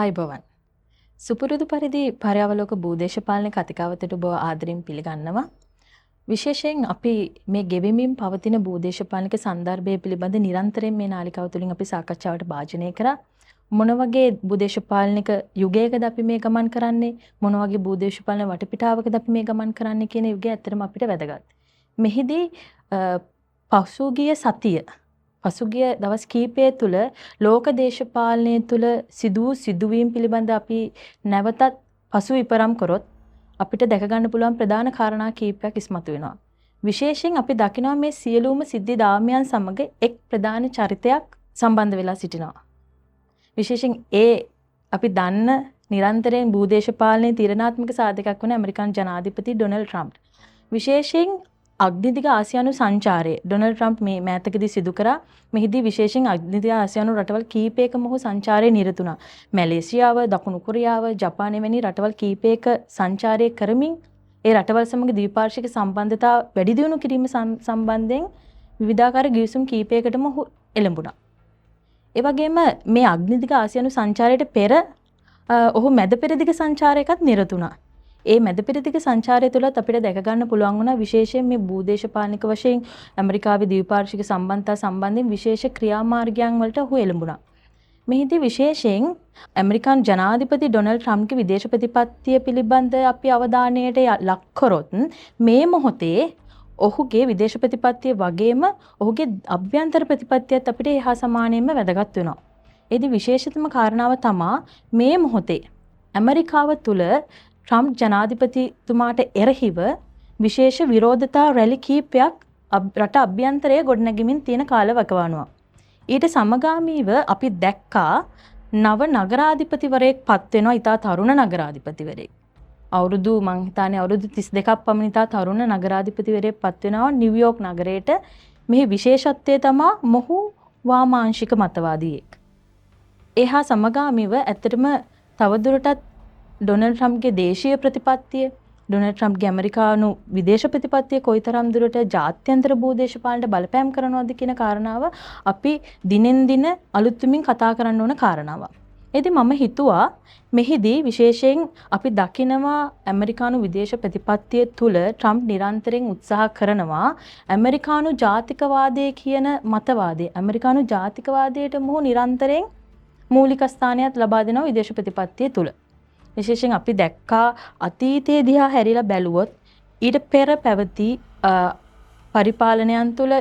ආයුබෝවන්. සුපුරුදු පරිදි පර්යාවලෝක භූදේශපාලන කතිකාවතට ඔබ ආදරයෙන් පිළිගන්නවා. විශේෂයෙන් අපි මේ ගෙවෙමින් පවතින භූදේශපාලනික සන්දර්භය පිළිබඳ නිරන්තරයෙන් මේ නාලිකාව තුළින් අපි සාකච්ඡාවට භාජනය කරා. මොන වගේ භූදේශපාලනික යුගයකද අපි මේ ගමන් කරන්නේ? මොන වගේ භූදේශපාලන වටපිටාවකද අපි මේ ගමන් කරන්නේ කියන යුගය ඇත්තටම අපිට වැදගත්. මෙහිදී පසුගිය සතිය පසුගිය දවස් කීපය තුළ ලෝක දේශපාලනය තුළ සිදුවීම් පිළිබඳ අපි නැවතත් පසු විපරම් කරොත් අපිට දැක ගන්න පුළුවන් ප්‍රධාන කාරණා කීපයක් ඉස්මතු වෙනවා. විශේෂයෙන් අපි දකිනවා මේ සියලුම සිද්ධි දාමයන් සමග එක් ප්‍රධාන චරිතයක් සම්බන්ධ වෙලා සිටිනවා. විශේෂයෙන් අපි දන්න නිරන්තරයෙන් භූදේශපාලනයේ තීරණාත්මක සාධකයක් වන ඇමරිකන් ජනාධිපති ඩොනල්ඩ් ට්‍රම්ප්. විශේෂයෙන් අග්නිදිග ආසියානු සංචාරය ඩොනල්ඩ් ට්‍රම්ප් මේ මෑතකදී සිදු කරා. මෙහිදී විශේෂයෙන් අග්නිදිග ආසියානු රටවල් කීපයකම ඔහු සංචාරයේ නිරත වුණා. මැලේසියාව, දකුණු කොරියාව, ජපානය වැනි රටවල් කීපයක සංචාරය කරමින් ඒ රටවල් සමග ද්විපාර්ශ්වික සම්බන්ධතා වැඩි දියුණු කිරීම සම්බන්ධයෙන් විවිධාකාර ගිවිසුම් කීපයකටම ඔහු එළඹුණා. ඒ වගේම මේ අග්නිදිග ආසියානු සංචාරයට පෙර ඔහු මැද පෙරදිග සංචාරයකත් නිරත වුණා. ඒ මැද පෙරදිග සංචාරය තුළත් අපිට දැක ගන්න පුළුවන් වුණා විශේෂයෙන් මේ භූදේශපාලනික වශයෙන් ඇමරිකාවේ ද්විපාර්ශ්වික සම්බන්ධතා සම්බන්ධයෙන් විශේෂ ක්‍රියාමාර්ගයන් වලට ඔහු එළඹුණා. මෙහිදී විශේෂයෙන් ඇමරිකන් ජනාධිපති ඩොනල්ඩ් ට්‍රම්ප්ගේ විදේශ ප්‍රතිපත්තිය පිළිබඳ අපි අවධානයට ලක් කරොත් මේ මොහොතේ ඔහුගේ විදේශ ප්‍රතිපත්තිය වගේම ඔහුගේ අභ්‍යන්තර ප්‍රතිපත්තියත් අපිට එහා සමානයෙන්ම වැදගත් වෙනවා. ඒදී විශේෂතම කාරණාව තමයි මේ මොහොතේ ඇමරිකාව තුළ ට්‍රම්ප් ජනාධිපතිතුමාට එරෙහිව විශේෂ විරෝධතා රැලි කීපයක් රට අභ්‍යන්තරයේ ගොඩනැගෙමින් තියෙන කාලවකවානුවක්. ඊට සමගාමීව අපි දැක්කා නව නගරාධිපතිවරයෙක් පත් වෙනවා. ඉතා තරුණ නගරාධිපතිවරයෙක්. අවුරුදු 32ක් පමණ ඉතා තරුණ නගරාධිපතිවරයෙක් පත් වෙනවා නිව්යෝක් නගරයට. මෙහි විශේෂත්වය තමයි මොහු වාමාංශික මතවාදියෙක්. එහා සමගාමීව ඇත්තටම තවදුරටත් ඩොනල්ඩ් ට්‍රම්ප්ගේ දේශීය ප්‍රතිපත්තිය, ඩොනල්ඩ් ට්‍රම්ප්ගේ ඇමරිකානු විදේශ ප්‍රතිපත්තිය කොයිතරම් දුරට ජාත්‍යන්තර භූදේශපාලනයට බලපෑම් කරනවද කියන කාරණාව අපි දිනෙන් දින අලුත්වෙමින් කතා කරන්න ඕන කාරණාවක්. එදී මම හිතුවා මෙහිදී විශේෂයෙන් අපි දකිනවා ඇමරිකානු විදේශ ප්‍රතිපත්තිය තුළ ට්‍රම්ප් නිරන්තරයෙන් උත්සාහ කරනවා ඇමරිකානු ජාතිකවාදය කියන මතවාදය. ඇමරිකානු ජාතිකවාදයට මොහු නිරන්තරයෙන් මූලික ස්ථානයක් ලබා දෙනවා විදේශ ප්‍රතිපත්තිය තුළ. විශේෂයෙන් අපි දැක්කා අතීතයේ දිහා හැරිලා බැලුවොත් ඊට පෙර පැවති පරිපාලනයන් තුළ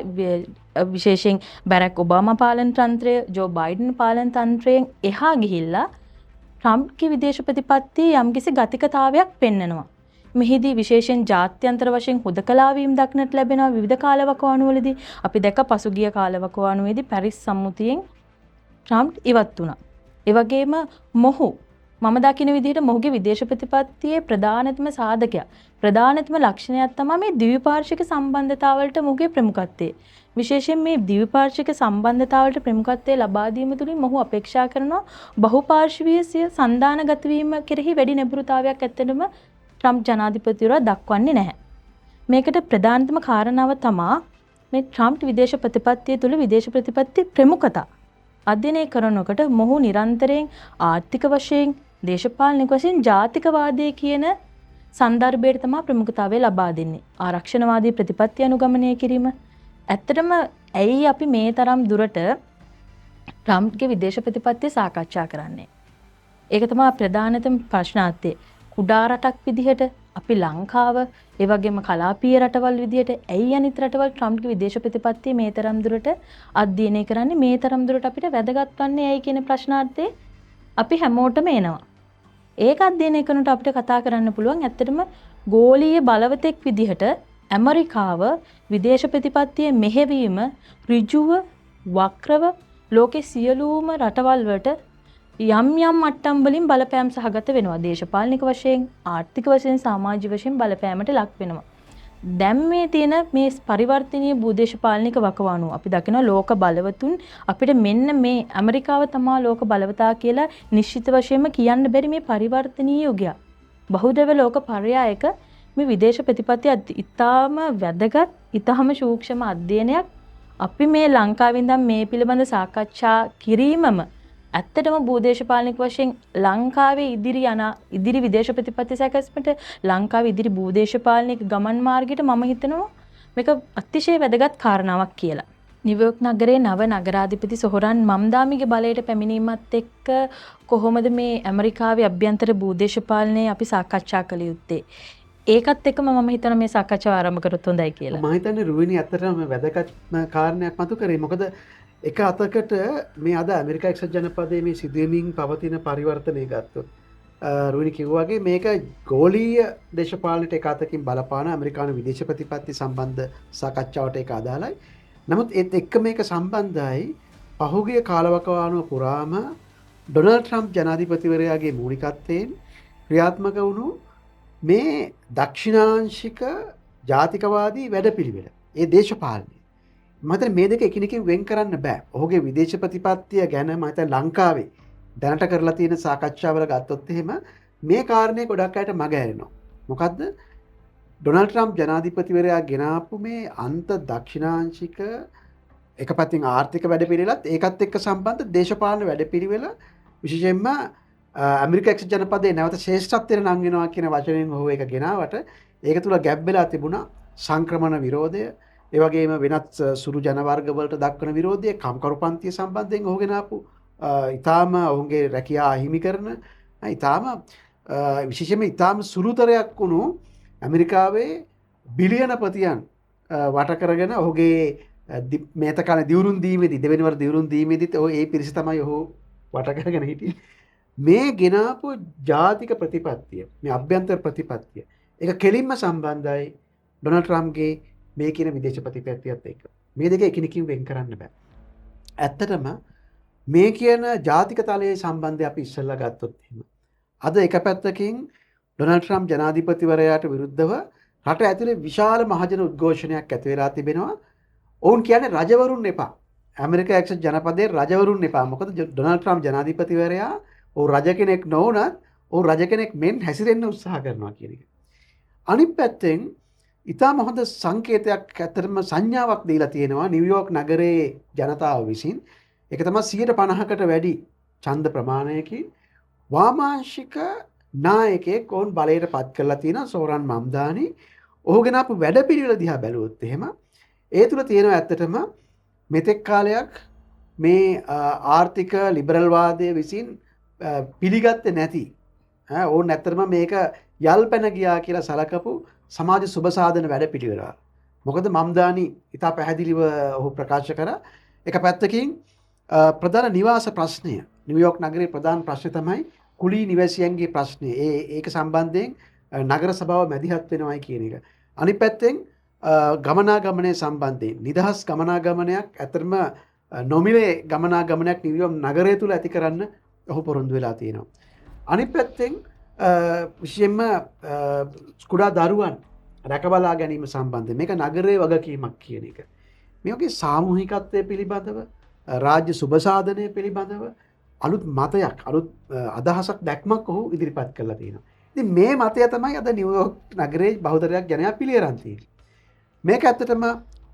විශේෂයෙන් බැරක් ඔබාමා පාලන තන්ත්‍රය, ජෝ බයිඩන් පාලන තන්ත්‍රයෙන් එහා ගිහිල්ලා ට්‍රම්ප්ගේ විදේශ ප්‍රතිපත්තිය යම්කිසි ගතිකතාවයක් පෙන්නනවා. මෙහිදී විශේෂයෙන් ජාත්‍යන්තර වශයෙන් හුදකලා වීම දක්නට ලැබෙනවා විවිධ කාලවකවානුවලදී. අපි දැක්ක පසුගිය කාලවකවානුවේදී පැරිස් සම්මුතියෙන් ට්‍රම්ප් ඉවත් වුණා. ඒ වගේම මම දකින විදිහට මොහුගේ විදේශ ප්‍රතිපත්තියේ ප්‍රධානතම සාධකයක්, ප්‍රධානතම ලක්ෂණයක් තමයි මේ ද්විපාර්ශ්වික සම්බන්ධතාවලට මොහුගේ ප්‍රමුඛත්වය. විශේෂයෙන් මේ ද්විපාර්ශ්වික සම්බන්ධතාවලට ප්‍රමුඛත්වය ලබා දීම තුළින් මොහු අපේක්ෂා කරනවා බහුපාර්ශ්වීය සන්දානගත වීම කෙරෙහි වැඩි නැඹුරුතාවයක් ඇත්තටම ට්‍රම්ප් ජනාධිපතිවරයා දක්වන්නේ නැහැ. මේකට ප්‍රධානතම කාරණාව තමයි මේ ට්‍රම්ප් විදේශ ප්‍රතිපත්තිය තුළ විදේශ ප්‍රතිපත්ති ප්‍රමුඛතා අධ්‍යයනය කරනකොට මොහු නිරන්තරයෙන් ආර්ථික වශයෙන් දේශපාලනික වශයෙන් ජාතිකවාදය කියන සන්දර්භයට තමයි ප්‍රමුඛතාවය ලබා දෙන්නේ. ආරක්ෂණවාදී ප්‍රතිපත්ති අනුගමනය කිරීම. ඇත්තටම ඇයි අපි මේ තරම් දුරට ට්‍රම්ප්ගේ විදේශ ප්‍රතිපත්තිය සාකච්ඡා කරන්නේ? ඒක තමයි ප්‍රධානතම ප්‍රශ්නාර්ථය. කුඩා රටක් විදිහට අපි ලංකාව, ඒ වගේම කලාපීය රටවල් විදිහට ඇයි අනිත් රටවල් ට්‍රම්ප්ගේ විදේශ ප්‍රතිපත්තිය මේ තරම් දුරට අධ්‍යයනය කරන්නේ? මේ තරම් දුරට අපිට වැදගත් වන්නේ ඇයි කියන ප්‍රශ්නාර්ථේ අපි හැමෝටම එනවා. ඒක අධ්‍යයනය කරනකොට අපිට කතා කරන්න පුළුවන් ඇත්තටම ගෝලීය බලවතෙක් විදිහට ඇමරිකාව විදේශ ප්‍රතිපත්තියේ මෙහෙවීම ඍජුව වක්‍රව ලෝකේ සියලුම රටවල් වලට යම් මට්ටම් වලින් බලපෑම් සහගත වෙනවා. දේශපාලනික වශයෙන්, ආර්ථික වශයෙන්, සමාජික වශයෙන් බලපෑමට ලක් වෙනවා. දැන් මේ තියෙන මේ පරිවර්තනීය භූදේශපාලනික වකවානුව අපි දකිනවා ලෝක බලවතුන් අපිට මෙන්න මේ ඇමරිකාව තමයි ලෝක බලවතා කියලා නිශ්චිත වශයෙන්ම කියන්න බැරි මේ පරිවර්තනීය යුගයක්. බහුදේව ලෝක පර්යායක මේ විදේශ ප්‍රතිපත්තිය ඉතාම වැදගත්, ඉතාම සූක්ෂම අධ්‍යයනයක්. අපි මේ ලංකාවේ ඉඳන් මේ පිළිබඳ සාකච්ඡා කිරීමම ඇත්තටම භූදේශපාලනික වශයෙන් ලංකාවේ ඉදිරි විදේශ ප්‍රතිපත්ති සැකැස්මට ලංකාවේ ඉදිරි භූදේශපාලනික ගමන් මාර්ගයට මම හිතනවා මේක අතිශය වැදගත් කාරණාවක් කියලා. නිව්යෝර්ක් නගරයේ නව නගරාධිපති සොහොරන් මම්දාමිගේ බලයට පැමිණීමත් එක්ක කොහොමද මේ ඇමරිකාවේ අභ්‍යන්තර භූදේශපාලනය අපි සාකච්ඡා කළ යුත්තේ? ඒකත් එක්කම මම හිතනවා මේ සාකච්ඡාව ආරම්භ කරොත් හොඳයි කියලා. මම හිතන්නේ රුවිනි ඇත්තටම වැදගත් කාරණයක් මතු කරේ. මොකද එක අතකට මේ අද ඇමරිකා එක්සත් ජනපදයේ මේ සිදුවෙමින් පවතින පරිවර්තනය ගත්තොත් රුවිනි කිව්වා වගේ මේක ගෝලීය දේශපාලනයට එක අතකින් බලපාන ඇමරිකානු විදේශ ප්‍රතිපත්ති සම්බන්ධ සාකච්ඡාවට ඒක අදාළයි. නමුත් ඒත් එක්ක මේක සම්බන්ධයි පහුගිය කාලවකවානුව පුරාම ඩොනල්ඩ් ට්‍රම්ප් ජනාධිපතිවරයාගේ මූලිකත්වයෙන් ක්‍රියාත්මක වුණු මේ දක්ෂිණාංශික ජාතිකවාදී වැඩපිළිවෙල. ඒ දේශපාලනය. මම හිතන්නේ මේ දෙක එකිනෙකින් වෙන් කරන්න බෑ. ඔහුගේ විදේශ ප්‍රතිපත්තිය ගැන මම හිතන්නේ ලංකාවේ දැනට කරලා තියෙන සාකච්ඡාවල ගත්තොත් එහෙම මේ කාරණේ ගොඩක් අයට මග ඇරෙනවා. මොකද්ද? ඩොනල්ඩ් ට්‍රම්ප් ජනාධිපතිවරයා ගෙනාපු මේ අන්ත දක්ෂිණාංශික එක පැත්තෙන් ආර්ථික වැඩපිළිවෙලත් ඒකත් එක්ක සම්බන්ධ දේශපාලන වැඩපිළිවෙල විශේෂයෙන්ම ඇමරිකා එක්සත් ජනපදයේ නැවත ශ්‍රේෂ්ඨත්වයට නම් වෙනවා කියන වචනයෙන් ඔහු ඒක ගෙනාවට ඒක තුල ගැබ් වෙලා තිබුණා සංක්‍රමණ විරෝධය, ඒ වගේම වෙනත් සුළු ජන වර්ග වලට දක්වන විරෝධය, කම්කරු පන්තිය සම්බන්ධයෙන් ඔහු ගෙනාපු ඊටාම ඔහුගේ රැකියාව අහිමි කරන ඊටාම විශේෂයෙන්ම ඊටාම සුළුතරයක් වුණු ඇමරිකාවේ බිලියනපතියන් වට කරගෙන ඔහුගේ මේත කාලේ දිවුරුම් දීමේදී දෙවෙනි වර දිවුරුම් දීමේදීත් ඔහු ඒ පිරිස තමයි ඔහු වට කරගෙන හිටියේ. මේ ගෙනාපු ජාතික ප්‍රතිපත්තිය, මේ අභ්‍යන්තර ප්‍රතිපත්තිය ඒක කෙලින්ම සම්බන්ධයි ඩොනල්ඩ් ට්‍රම්ප්ගේ මේ කියන විදේශ ප්‍රතිපත්තියත් එක්ක. මේ දෙක එකිනෙකින් වෙන් කරන්න බෑ. ඇත්තටම මේ කියන ජාතික තලයේ සම්බන්ධය අපි ඉස්සෙල්ලා ගත්තොත් එහෙම අද එක පැත්තකින් ඩොනල්ඩ් ට්‍රම්ප් ජනාධිපතිවරයාට විරුද්ධව රට ඇතුලේ විශාල මහජන උද්ඝෝෂණයක් ඇති වෙලා තිබෙනවා. ඔවුන් කියන්නේ රජවරුන් එපා. ඇමරිකා එක්සත් ජනපදයේ රජවරුන් එපා. මොකද ඩොනල්ඩ් ට්‍රම්ප් ජනාධිපතිවරයා ඔව් රජ කෙනෙක් නොවුනත් ඔව් රජ කෙනෙක් මෙන් හැසිරෙන්න උත්සාහ කරනවා කියන එක. අනිත් පැත්තෙන් ඉතාම හොඳ සංකේතයක් ඇත්තටම සංඥාවක් දීලා තියෙනවා නිව්යෝර්ක් නගරයේ ජනතාව විසින්. ඒක තමයි 50%කට වැඩි ඡන්ද ප්‍රමාණයකින් වාමාංශික නායකයෙක් ඔවුන් බලයට පත් කරලා තියෙනවා සෝරන් මම්දානි. ඔහු ගෙනාපු වැඩපිළිවෙල දිහා බැලුවොත් එහෙම ඒ තුල තියෙනවා ඇත්තටම මෙතෙක් කාලයක් මේ ආර්ථික ලිබරල් වාදයේ විසින් පිළිගත්තේ නැති ඕන් ඇත්තටම මේක යල්පැන ගියා කියලා සලකපු සමාජ සුබ සාධන වැඩපිළිවෙල. මොකද මම්දානි ඉතා පැහැදිලිව ඔහු ප්‍රකාශ කරා එක පැත්තකින් ප්‍රධාන නිවාස ප්‍රශ්නය නිව්යෝර්ක් නගරයේ ප්‍රධාන ප්‍රශ්නේ තමයි කුලී නිවැසියන්ගේ ප්‍රශ්නේ. ඒක සම්බන්ධයෙන් නගර සභාව මැදිහත් වෙනවයි කියන එක. අනිත් පැත්තෙන් ගමනාගමනය සම්බන්ධයෙන් නිදහස් ගමනාගමනයක් ඇත්තටම නොමිලේ ගමනාගමනයක් නිව්යෝර්ක් නගරය තුල ඇති කරන්න ඔහු පොරොන්දු වෙලා තියෙනවා. අනිත් පැත්තෙන් විශේෂයෙන්ම කුඩා දරුවන් රැකබලා ගැනීම සම්බන්ධයෙන් මේක නගරයේ වගකීමක් කියන එක. මේ වගේ සාමූහිකත්වය පිළිබඳව රාජ්‍ය සුබසාධනය පිළිබඳව අලුත් මතයක් අලුත් අදහසක් දැක්මක් ඔහු ඉදිරිපත් කරලා තියෙනවා. ඉතින් මේ මතය තමයි අද නිව්යෝර්ක් නගරයේ බහුතරයක් ජනයා පිළිඅරන් තියෙන්නේ. මේක ඇත්තටම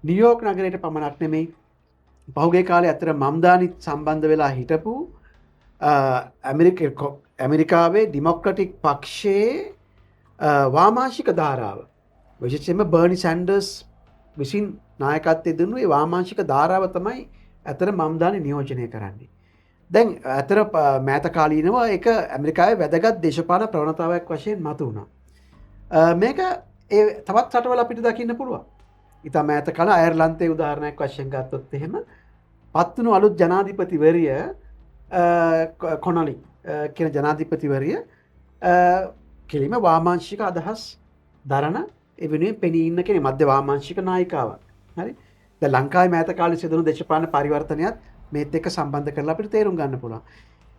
නිව්යෝර්ක් නගරයට පමණක් නෙමෙයි පහුගිය කාලේ ඇත්තට මම්දානිත් සම්බන්ධ වෙලා හිටපු ඇමරිකාවේ ඩෙමොක්‍රැටික් පක්ෂයේ වාමාංශික ධාරාව විශේෂයෙන්ම බර්නි සැන්ඩර්ස් විසින් නායකත්වයේ දුන්නු ඒ වාමාංශික ධාරාව තමයි ඇත්තට මම්දානි නියෝජනය කරන්නේ. දැන් ඇතර මෑත කාලීනව ඒක ඇමරිකාවේ වැදගත් දේශපාලන ප්‍රවණතාවයක් වශයෙන් මතුවුණා. මේක ඒ තවත් රටවල අපිට දකින්න පුළුවන්. ඉතින් මෑත කාල අයර්ලන්තයේ උදාහරණයක් වශයෙන් ගත්තොත් එහෙම පත්තුණු අලුත් ජනාධිපතිවරිය කොනලි කියන ජනාධිපතිවරිය කෙලිම වාමාංශික අදහස් දරන ඒ වෙනුවෙන් පෙනී ඉන්න කෙනෙක් මධ්‍ය වාමාංශික නායිකාවක්. හරි. දැන් ලංකාවේ මෑත කාලේ සිදුවුණු දේශපාලන පරිවර්තනයත් මේත් එක්ක සම්බන්ධ කරලා අපිට තේරුම් ගන්න පුළුවන්.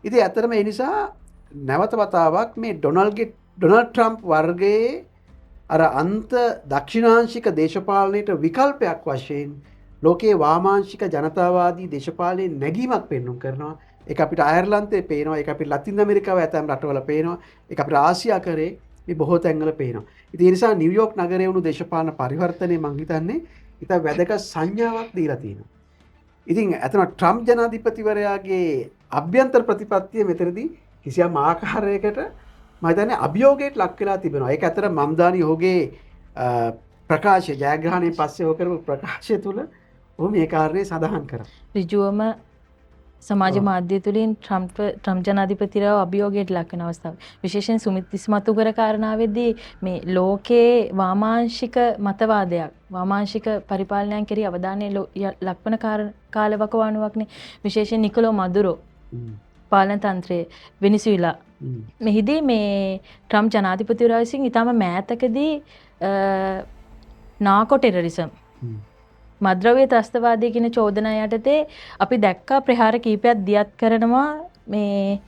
ඉතින් ඇත්තටම ඒ නිසා නැවත වතාවක් මේ ඩොනල්ඩ් ට්‍රම්ප් වර්ගයේ අර අන්ත දක්ෂිණාංශික දේශපාලනයට විකල්පයක් වශයෙන් ලෝකයේ වාමාංශික ජනතාවාදී දේශපාලනයේ නැගීමක් පෙන්වන්න කරනවා. ඒක අපිට අයර්ලන්තයේ පේනවා, ඒක අපිට ලතින් ඇමරිකාවේ ඇතැම් රටවල පේනවා, ඒක අපිට ආසියාකරේ මේ බොහෝ තැන්වල පේනවා. ඉතින් ඒ නිසා නිව්යෝර්ක් නගරයේ වුණු දේශපාලන පරිවර්තනයේ මම හිතන්නේ ඉතින් වැදගත් සංඥාවක් දීලා තියෙනවා. ඉතින් ඇතන ට්‍රම්ප් ජනාධිපතිවරයාගේ අභ්‍යන්තර ප්‍රතිපත්තිය මෙතනදී කිසියම් ආකාරයකට මම හිතන්නේ අභියෝගයට ලක් වෙලා තිබෙනවා. ඒක ඇතර මම්දානි ඔහුගේ ප්‍රකාශය ජයග්‍රහණයෙන් පස්සේ ඔහු කරපු ප්‍රකාශය තුළ ඔහු මේ කාරණේ සඳහන් කරා. ඍජුවම සමාජ මාධ්‍ය තුළින් ට්‍රම්ප් ජනාධිපතිරව අභියෝගයට ලක් වෙන අවස්ථාව. විශේෂයෙන් සුමිත් ඉස්මතු කර කාරණාවේදී මේ ලෝකයේ වාමාංශික මතවාදයක් වාමාංශික පරිපාලනයන් කෙරෙහි අවධානය ලක්වන කාලවකවානුවක්නේ. විශේෂයෙන් නිකොලෝ මදුරෝ පාලන තන්ත්‍රයේ වෙනිසුලා මෙහිදී මේ ට්‍රම්ප් ජනාධිපතිවරයා විසින් ඊටම මෑතකදී නාකෝ ටෙරරිසම් මද්‍රව්‍ය ත්‍රස්තවාදී කියන චෝදනා යටතේ අපි දැක්කා ප්‍රහාර කීපයක් දියත් කරනවා මේ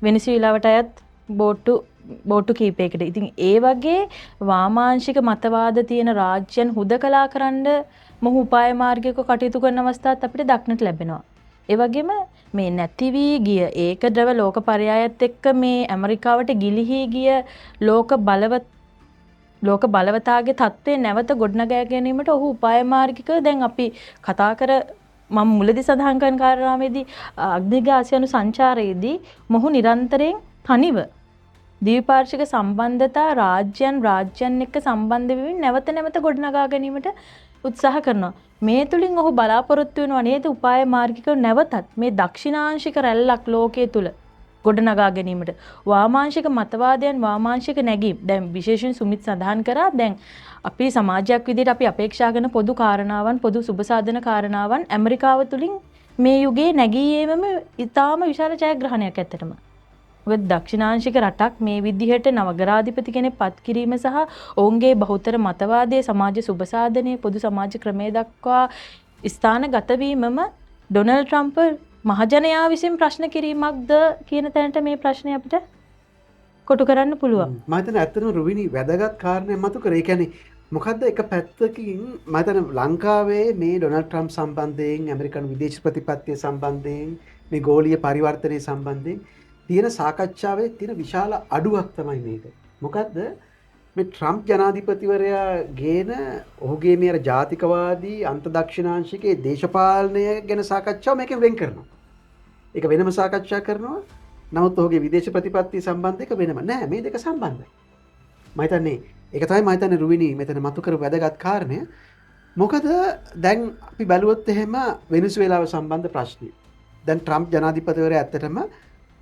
වෙනිසුලාවට අයත් බෝට්ටු කීපයකට. ඉතින් ඒ වගේ වාමාංශික මතවාද තියෙන රාජ්‍යයන් හුදකලා කරන්න මොහු උපාය මාර්ගයක කටයුතු කරන අවස්ථාත් අපිට දක්නට ලැබෙනවා. ඒ වගේම මේ නැති වී ගිය ඒකද්‍රව ලෝක පරයායත් එක්ක මේ ඇමරිකාවට ගිලිහී ගිය ලෝක බලවතාගේ තත්ත්වය නැවත ගොඩනගා ගැනීමට ඔහු උපාය මාර්ගික දැන් අපි කතා කර මම මුලදී සඳහන් කරන කාරණාවේදී අග්නිගාසියනු සංචාරයේදී මොහු නිරන්තරයෙන් තනිව ද්විපාර්ශ්වික සම්බන්ධතා රාජ්‍යයන් එක්ක සම්බන්ධ වෙමින් නැවත ගොඩනගා ගැනීමට උත්සාහ කරනවා. මේ තුලින් ඔහු බලාපොරොත්තු වෙනවා නේද උපාය මාර්ගික නැවතත් මේ දක්ෂිණාංශික රැල්ලක් ලෝකයේ තුල ගොඩනගා ගැනීමට වාමාංශික මතවාදයන් වාමාංශික නැගීම් දැන් විශේෂයෙන් සුමිත් සඳහන් කරා දැන් අපි සමාජයක් විදිහට අපි අපේක්ෂා කරන පොදු කාරණාවන් පොදු සුබ සාධන කාරණාවන් ඇමරිකාව තුලින් මේ යුගයේ නැගී ඒමම ඉතාම විශාල ජයග්‍රහණයක් ඇත්තටම. මොකද දක්ෂිණාංශික රටක් මේ විදිහට නවගරාධිපති කෙනෙක් පත් කිරීම සහ ඔවුන්ගේ බහුතර මතවාදයේ සමාජ සුබ සාධනයේ පොදු සමාජ ක්‍රමයේ දක්වා ස්ථානගත වීමම ඩොනල්ඩ් ට්‍රම්ප් මහජනයා විසින් ප්‍රශ්න කිරීමක්ද කියන තැනට මේ ප්‍රශ්නේ අපිට කොටු කරන්න පුළුවන්. මම හිතන්නේ ඇත්තටම රුවිනි වැදගත් කාරණයක් මතු කරේ. ඒ කියන්නේ මොකද්ද එක පැත්තකින් මම හිතන්නේ ලංකාවේ මේ ඩොනල්ඩ් ට්‍රම්ප් සම්බන්ධයෙන් ඇමරිකන් විදේශ ප්‍රතිපත්තිය සම්බන්ධයෙන් මේ ගෝලීය පරිවර්තනයේ සම්බන්ධයෙන් තියෙන සාකච්ඡාවේ තියෙන විශාල අඩුවක් තමයි මේක. මොකද්ද මේ ට්‍රම්ප් ජනාධිපතිවරයා ගේන ඔහුගේ මේ අර ජාතිකවාදී අන්තදක්ෂිණාංශිකයේ දේශපාලනය ගැන සාකච්ඡාව මේකෙන් වෙන් කරනවා. ඒක වෙනම සාකච්ඡා කරනවා. නමුත් ඔහුගේ විදේශ ප්‍රතිපත්තිය සම්බන්ධ එක වෙනම නෑ. මේ දෙක සම්බන්ධයි. මම හිතන්නේ ඒක තමයි මම හිතන්නේ රුවිනි මෙතන මතු කරපු වැදගත් කාරණය. මොකද දැන් අපි බැලුවොත් එහෙම වෙනිසුවෙලාව සම්බන්ධ ප්‍රශ්නේ. දැන් ට්‍රම්ප් ජනාධිපතිවරයා ඇත්තටම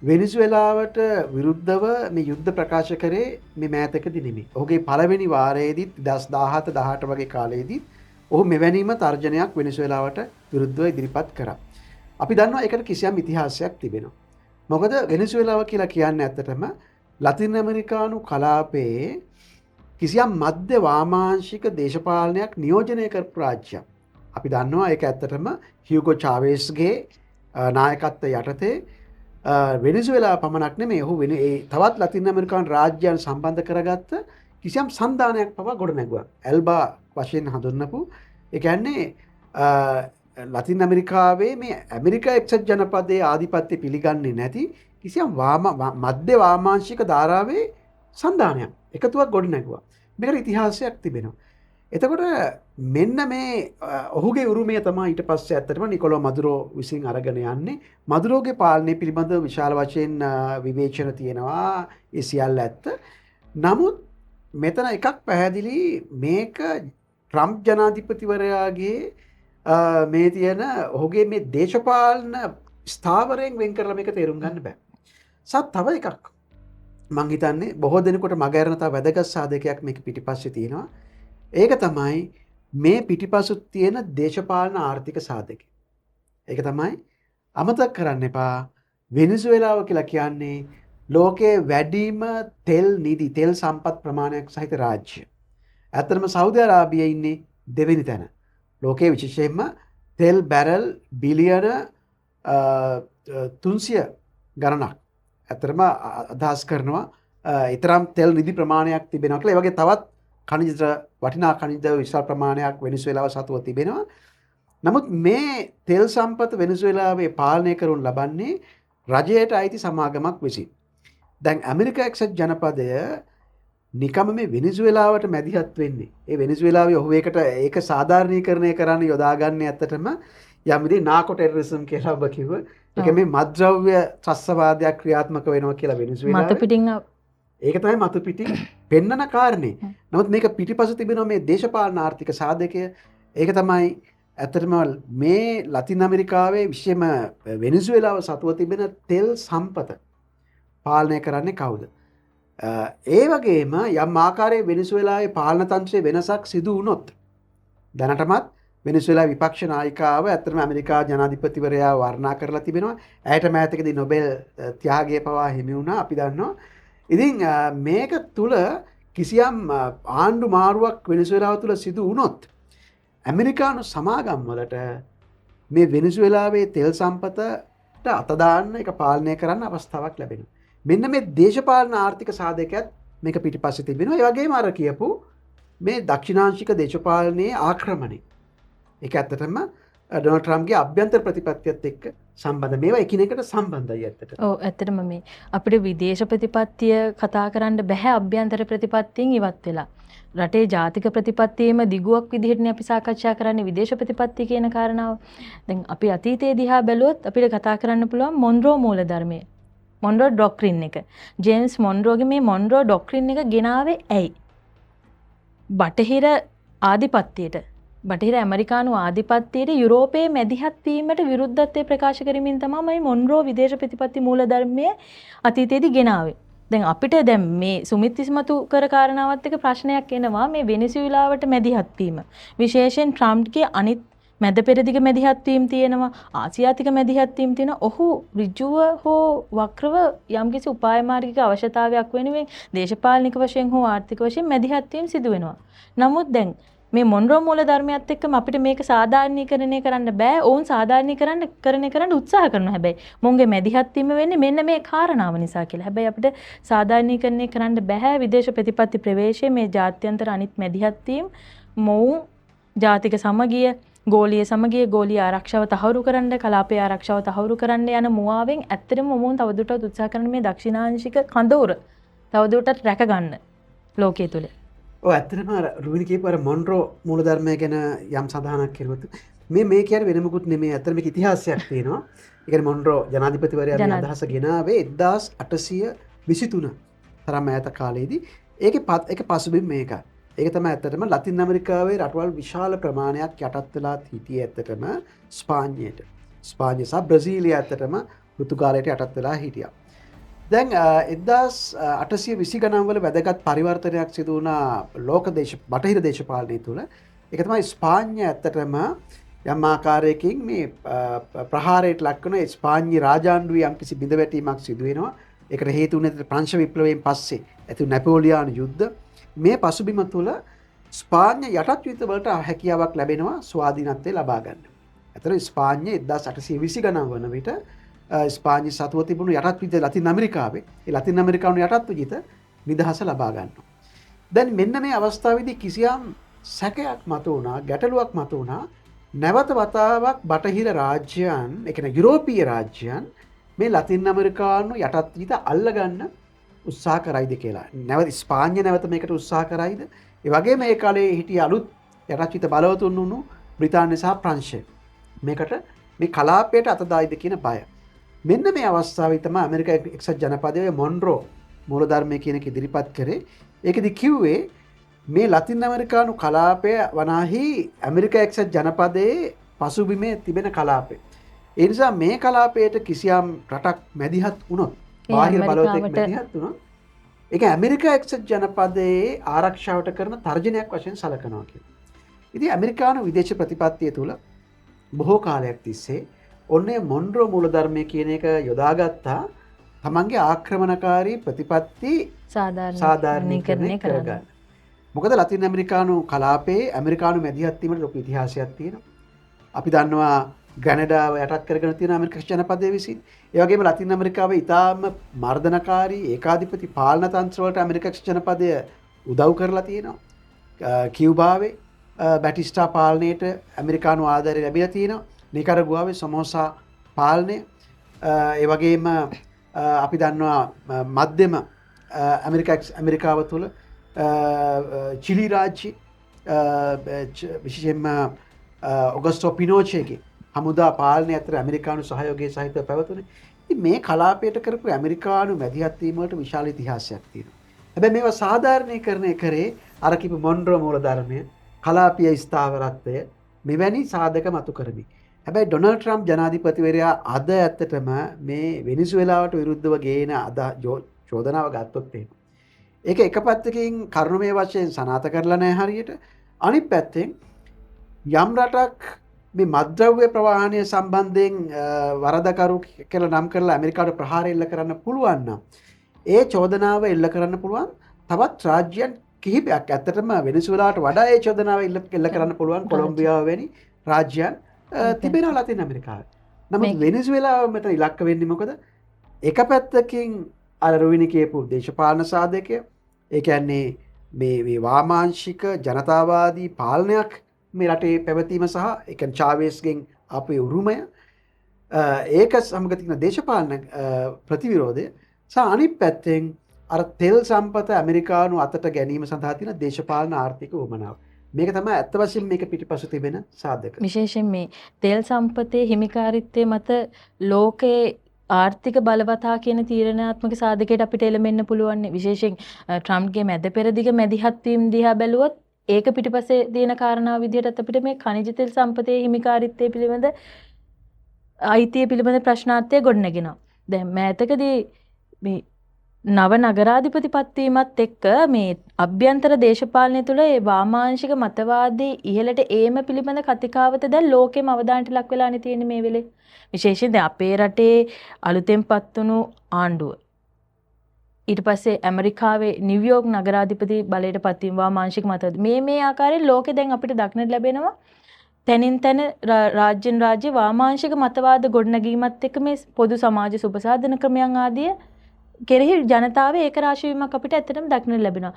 වෙනිසුවෙලාවට විරුද්ධව මේ යුද්ධ ප්‍රකාශ කරේ මේ මෑතකදී නෙමෙයි. ඔහුගේ පළවෙනි වාරයේදී 2017 18 වගේ කාලයේදී ඔහු මෙවැනිම තර්ජනයක් වෙනිසුවෙලාවට විරුද්ධව ඉදිරිපත් කරා. අපි දන්නවා ඒකට කිසියම් ඉතිහාසයක් තිබෙනවා. මොකද වෙනිසුවෙලාව කියලා කියන්නේ ඇත්තටම ලතින් ඇමරිකානු කලාපයේ කිසියම් මධ්‍ය වාමාංශික දේශපාලනයක් නියෝජනය කරපු රාජ්‍යයක්. අපි දන්නවා ඒක ඇත්තටම හියුගෝ චාවේස්ගේ නායකත්වය යටතේ වෙනිසුවෙලා පමණක් නෙමෙයි ඔහු තවත් ලතින් ඇමරිකානු රාජ්‍යයන් සම්බන්ධ කරගත්ත කිසියම් සන්ධානයක් පවා ගොඩනැගුවා. එල්බා වශයෙන් හඳුන්වපු ඒ කියන්නේ ලතින් ඇමරිකාවේ මේ ඇමරිකා එක්සත් ජනපදයේ ආධිපත්‍ය පිළිගන්නේ නැති කිසියම් මධ්‍ය වාමාංශික ධාරාවේ සන්ධානයක් එකතුවක් ගොඩනැගුවා. මේකට ඉතිහාසයක් තිබෙනවා. එතකොට මෙන්න මේ ඔහුගේ උරුමය තමයි ඊට පස්සේ ඇත්තටම නිකොලෝ මදුරෝ විසින් අරගෙන යන්නේ. මදුරෝගේ පාලනය පිළිබඳව විශාල වශයෙන් විවේචන තියෙනවා. ඒ සියල්ල ඇත්ත. නමුත් මෙතන එකක් පැහැදිලි මේක ට්‍රම්ප් ජනාධිපතිවරයාගේ මේ තියෙන ඔහුගේ මේ දේශපාලන ස්ථාවරයෙන් වෙන් කරලා මේක තේරුම් ගන්න බෑ. තව එකක් මං හිතන්නේ බොහෝ දෙනෙකුට මගහැරෙන තව වැදගත් සාධකයක් මේක පිටිපස්සේ තියෙනවා. ඒක තමයි මේ පිටිපස්සු තියෙන දේශපාලන ආර්ථික සාධකය. ඒක තමයි අමතක කරන්න එපා වෙනිසුවෙලාව කියලා කියන්නේ ලෝකයේ වැඩිම තෙල් නිදි තෙල් සම්පත් ප්‍රමාණයක් සහිත රාජ්‍ය. ඇත්තටම සෞදි අරාබියේ ඉන්නේ දෙවෙනි තැන. ලෝකයේ විශේෂයෙන්ම තෙල් බැරල් බිලියන 300 ගණනක් ඇත්තටම අදහස් කරනවා ඊතරම් තෙල් නිදි ප්‍රමාණයක් තිබෙනවා කියලා. ඒ වගේ තවත් khනිජ වටිනා khනිජ විශාල ප්‍රමාණයක් වෙනිසුවෙලාව සතුව තිබෙනවා. නමුත් මේ තෙල් සම්පත වෙනිසුවෙලාවේ පාලනය කරනු ලබන්නේ රජයට අයිති සමාගමක් විසින්. දැන් ඇමරිකා එක්සත් ජනපදය නිකම මේ වෙනිසුවෙලාවට මැදිහත් වෙන්නේ. ඒ වෙනිසුවෙලාවේ ඔහු ඒක සාධාරණීකරණය කරන්න යොදාගන්නේ ඇත්තටම යම් විදිහේ නාකෝ ටෙරරිසම් කියලා ඔබ කිව්ව. ඒක මේ මත්ද්‍රව්‍ය ත්‍රස්තවාදයක් ක්‍රියාත්මක වෙනවා කියලා වෙනසුවෙලාවේ. මතු පිටින් ඒක තමයි මතු පිටින් පෙන්නන කාරණේ. නමුත් මේක පිටිපස තිබෙනවා මේ දේශපාලන ආර්ථික සාධකය. ඒක තමයි ඇත්තටම මේ ලතින් ඇමරිකාවේ විශේෂම වෙනසුවෙලාව සතුව තිබෙන තෙල් සම්පත පාලනය කරන්නේ කවුද? ඒ වගේම යම් ආකාරයේ වෙනසුවෙලාවේ පාලන තන්ත්‍රයේ වෙනසක් සිදු වුණොත් දැනටමත් වෙනසුවෙලා විපක්ෂ නායිකාව ඇත්තටම ඇමරිකා ජනාධිපතිවරයා වර්ණනා කරලා තිබෙනවා. ඇයට මෑතකදී නොබෙල් ත්‍යාගය පවා හිමි වුණා අපි දන්නවා. ඉතින් මේක තුල කිසියම් ආණ්ඩු මාරුවක් වෙනසුවෙලාව තුල සිදු වුණොත් ඇමරිකානු සමාගම් වලට මේ වෙනසුවෙලාවේ තෙල් සම්පතට අත දාන්න ඒක පාලනය කරන්න අවස්ථාවක් ලැබෙනවා. මෙන්න මේ දේශපාලන ආර්ථික සාධකයක් මේක පිටිපස්සේ තිබෙනවා. ඒ වගේම අර කියපු මේ දක්ෂිණාංශික දේශපාලනයේ ආක්‍රමණය. ඒක ඇත්තටම ඩොනල්ඩ් ට්‍රම්ප්ගේ අභ්‍යන්තර ප්‍රතිපත්තියත් එක්ක සම්බන්ධ. මේවා එකිනෙකට සම්බන්ධයි ඇත්තට. ඔව් ඇත්තටම මේ අපිට විදේශ ප්‍රතිපත්තිය කතා කරන්න බෑ අභ්‍යන්තර ප්‍රතිපත්තියෙන් ඉවත් වෙලා. රටේ ජාතික ප්‍රතිපත්තියේම දිගුවක් විදිහටනේ අපි සාකච්ඡා කරන්නේ විදේශ ප්‍රතිපත්තිය කියන කාරණාව. දැන් අපි අතීතයේ දිහා බැලුවොත් අපිට කතා කරන්න පුළුවන් මොන්රෝ මූලධර්මය. මොන්රෝ ඩොක්ට්‍රින් එක. ජේම්ස් මොන්රෝගේ මේ මොන්රෝ ඩොක්ට්‍රින් එක ගෙනාවේ ඇයි? බටහිර ආධිපත්‍යයට බටහිර ඇමරිකානු ආධිපත්‍යයට යුරෝපයේ මැදිහත් වීමට විරුද්ධත්වය ප්‍රකාශ කරමින් තමයි මොන්රෝ විදේශ ප්‍රතිපත්ති මූලධර්මයේ අතීතයේදී ගෙනාවේ. දැන් අපිට දැන් මේ සුමිත් ඉස්මතු කර කාරණාවත් එක්ක ප්‍රශ්නයක් එනවා මේ වෙනිසුලාවට මැදිහත් වීම. විශේෂයෙන් ට්‍රම්ප්ගේ අනිත් මැද පෙරදිග මැදිහත් වීම තියෙනවා. ආසියාතික මැදිහත් වීම තියෙනවා. ඔහු ඍජුව හෝ වක්‍රව යම්කිසි උපාය මාර්ගික අවශ්‍යතාවයක් වෙනුවෙන් දේශපාලනික වශයෙන් හෝ ආර්ථික වශයෙන් මැදිහත් වීම සිදු වෙනවා. නමුත් දැන් මේ මොන්රෝ මූලධර්මයත් එක්කම අපිට මේක සාධාරණීකරණය කරන්න බෑ. ඔවුන් සාධාරණීකරණය කරන්න උත්සාහ කරනවා. හැබැයි මොන්ගේ මැදිහත් වීම වෙන්නේ මෙන්න මේ කාරණාව නිසා කියලා. හැබැයි අපිට සාධාරණීකරණය කරන්න බෑ විදේශ ප්‍රතිපත්ති ප්‍රවේශයේ මේ ජාත්‍යන්තර අනිත් මැදිහත් වීම මොවුන් ජාතික සමගිය ගෝලීය සමගිය ගෝලීය ආරක්ෂාව තහවුරු කරන්න කලාපයේ ආරක්ෂාව තහවුරු කරන්න යන මුවාවෙන් ඇත්තටම මොවුන් තවදුරටත් උත්සාහ කරන මේ දක්ෂිණාංශික කඳවුර තවදුරටත් රැක ගන්න ලෝකයේ තුල. ඔව් ඇත්තටම රුවිනි කියපු අර මොන්රෝ මූලධර්මය ගැන යම් සඳහනක් කරුවොත් මේ කියන්නේ වෙන මොකුත් නෙමෙයි. ඇත්තට මේක ඉතිහාසයක් තියෙනවා. ඒ කියන්නේ මොන්රෝ ජනාධිපතිවරයා මේ අදහස ගෙනාවේ 1823 තරම් ඈත කාලේදී. ඒක පසුබිම් මේක. ඒක තමයි ඇත්තටම ලතින් ඇමරිකාවේ රටවල් විශාල ප්‍රමාණයක් යටත් වෙලා හිටියේ ඇත්තටම ස්පාඤ්ඤයට. ස්පාඤ්ඤ සහ බ්‍රසීලිය ඇත්තටම පෘතුගාලයට යටත් වෙලා හිටියා. දැන් 1820 ගණන් වල වැදගත් පරිවර්තනයක් සිදු වුණා බටහිර දේශපාලනය තුළ. ඒක තමයි ස්පාඤ්ඤ ඇත්තටම යම් ආකාරයකින් මේ ප්‍රහාරයට ලක් වෙන ස්පාඤ්ඤ රාජාණ්ඩුවේ යම්කිසි බිඳවැටීමක් සිදු වෙනවා. ඒකට හේතු වුණේ ප්‍රංශ විප්ලවයෙන් පස්සේ ඇති නැපෝලියානු යුද්ධ. මේ පසුබිම තුළ ස්පාඤ්ඤ යටත් යුද්ධ වලට හැකියාවක් ලැබෙනවා ස්වාධීනත්වය ලබා ගන්න. ඇත්තට ස්පාඤ්ඤ 1820 ගණන් වන විට ස්පාඤ්ඤ සතුව තිබුණු යටත් විජිත ලතින් ඇමරිකාවේ ඒ ලතින් ඇමරිකානු යටත් විජිත නිදහස ලබා ගන්නවා. දැන් මෙන්න මේ අවස්ථාවේදී කිසියම් සැකයක් මතු වුණා, ගැටලුවක් මතු වුණා. නැවත වතාවක් බටහිර රාජ්‍යයන්, ඒ කියන්නේ යුරෝපීය රාජ්‍යයන් මේ ලතින් ඇමරිකානු යටත් විජිත අල්ලගන්න උත්සාහ කරයිද කියලා. නැවත ස්පාඤ්ඤ නැවත මේකට උත්සාහ කරයිද? ඒ වගේම මේ කාලේ හිටිය අලුත් යටත් විජිත බලවතුන් වුණු බ්‍රිතාන්‍ය සහ ප්‍රංශය මේකට මේ කලාපයට අත දායිද කියන බය. මෙන්න මේ අවස්ථාවේ තමයි ඇමරිකා එක්සත් ජනපදයේ මොන්රෝ මූලධර්මය කියන එක ඉදිරිපත් කරේ. ඒකෙදි කිව්වේ මේ ලතින් ඇමරිකානු කලාපය වනාහි ඇමරිකා එක්සත් ජනපදයේ පසුබිමේ තිබෙන කලාපය. ඒ නිසා මේ කලාපයට කිසියම් රටක් මැදිහත් වුණොත්, බාහිර බලවතෙක් මැදිහත් වුණොත්, ඒක ඇමරිකා එක්සත් ජනපදයේ ආරක්ෂාවට කරන තර්ජනයක් වශයෙන් සැලකනවා කියලා. ඉතින් ඇමරිකානු විදේශ ප්‍රතිපත්තිය තුළ බොහෝ කාලයක් තිස්සේ ඔන්නේ මොන්රෝ මූලධර්මය කියන එක යොදාගත්තා තමන්ගේ ආක්‍රමණකාරී ප්‍රතිපත්ති සාධාරණීකරණය කරගන්න. මොකද ලතින් ඇමරිකානු කලාපයේ ඇමරිකානු මැදිහත් වීමට ලොකු ඉතිහාසයක් තියෙනවා. අපි දන්නවා ග්‍රැනඩාව යටත් කරගෙන තියෙන ඇමරිකා ජනපදයේ විසින්. ඒ වගේම ලතින් ඇමරිකාවේ ඉතාම මර්ධනකාරී ඒකාධිපති පාලන තන්ත්‍ර වලට ඇමරිකා ජනපදය උදව් කරලා තියෙනවා. කියුබාවේ බැටිස්ටා පාලනයට ඇමරිකානු ආධාරය ලැබිලා තියෙනවා. නිකරගුවාවේ සමෝසා පාලනය, ඒ වගේම අපි දන්නවා මධ්‍යම ඇමරිකාව තුළ චිලි රාජ්‍ය විශේෂයෙන්ම ඔගස්ටෝ පිනෝචේගේ හමුදා පාලනය අතර ඇමරිකානු සහයෝගය සහිතව පැවතුනේ. ඉතින් මේ කලාපයට කරපු ඇමරිකානු මැදිහත් වීම වලට විශාල ඉතිහාසයක් තියෙනවා. හැබැයි මේවා සාධාරණීකරණය කරේ අර කිව්ව මොන්රෝ මූලධර්මය, කලාපීය ස්ථාවරත්වය මෙවැනි සාධක මතු කරමි. හැබැයි ඩොනල්ඩ් ට්‍රම්ප් ජනාධිපතිවරයා අද ඇත්තටම මේ වෙනිසුවෙලාවට විරුද්ධව ගේන චෝදනාව ගත්තොත් එහෙම. ඒක එක පැත්තකින් කරුණමය වශයෙන් සනාථ කරලා නැහැ හරියට. අනිත් පැත්තෙන් යම් රටක් මේ මත්ද්‍රව්‍ය ප්‍රවාහනය සම්බන්ධයෙන් වරදකරු කියලා නම් කරලා ඇමරිකාවට ප්‍රහාර එල්ල කරන්න පුළුවන් නම් ඒ චෝදනාව එල්ල කරන්න පුළුවන් තවත් රාජ්‍යයන් කිහිපයක්. ඇත්තටම වෙනිසුවෙලාවට වඩා ඒ චෝදනාව එල්ල කරන්න පුළුවන් කොලොම්බියාව වැනි රාජ්‍යයන් තිබෙනවා ලතින් ඇමරිකාවේ. නමුත් වෙනිසුවෙලාව මෙතන ඉලක්ක වෙන්නේ මොකද? එක පැත්තකින් අර රුවිනි කියපු දේශපාලන සාධකය, ඒ කියන්නේ මේ වාමාංශික ජනතාවාදී පාලනයක් මේ රටේ පැවතීම සහ ඒ කියන්නේ චාවෙස්ගෙන් අපේ උරුමය, ඒක සමග තියෙන දේශපාලන ප්‍රතිවිරෝධය සහ අනිත් පැත්තෙන් අර තෙල් සම්පත ඇමරිකානු අතට ගැනීම සඳහා තියෙන දේශපාලන ආර්ථික උවමනාව. මේක තමයි ඇත්ත වශයෙන්ම මේක පිටිපස්ස තිබෙන සාධක. විශේෂයෙන් මේ තෙල් සම්පතේ හිමිකාරීත්වය මත ලෝකයේ ආර්ථික බලවතා කියන තීරණාත්මක සාධකයට අපිට එළඹෙන්න පුළුවන්. විශේෂයෙන් ට්‍රම්ප්ගේ මැද පෙරදිග මැදිහත් වීම දිහා බැලුවොත් ඒක පිටිපස්සේ තියෙන කාරණාව විදිහටත් අපිට මේ khනිජ තෙල් සම්පතේ හිමිකාරීත්වය පිළිබඳ අයිතිය පිළිබඳ ප්‍රශ්නාර්ථය ගොඩනගෙනවා. දැන් මෑතකදී මේ නව නගරාධිපති පත්වීමත් එක්ක මේ අභ්‍යන්තර දේශපාලනය තුළ ඒ වාමාංශික මතවාදී ඉහළට ඒම පිළිබඳ කතිකාවත දැන් ලෝකෙම අවධානයට ලක් වෙලානේ තියෙන්නේ මේ වෙලේ. විශේෂයෙන් දැන් අපේ රටේ අලුතෙන් පත් වුණු ආණ්ඩුව ඊට පස්සේ ඇමරිකාවේ නිව්යෝර්ක් නගරාධිපති බලයට පත්වීම වාමාංශික මතවාද මේ ආකාරයෙන් ලෝකෙ දැන් අපිට දක්නට ලැබෙනවා. තැනින් තැන රාජ්‍යෙන් රාජ්‍ය වාමාංශික මතවාද ගොඩනැගීමත් එක්ක මේ පොදු සමාජ සුබසාධන ක්‍රමයන් ආදිය කෙරෙහි ජනතාවේ ඒකරාශී වීමක් අපිට ඇත්තටම දක්නට ලැබෙනවා.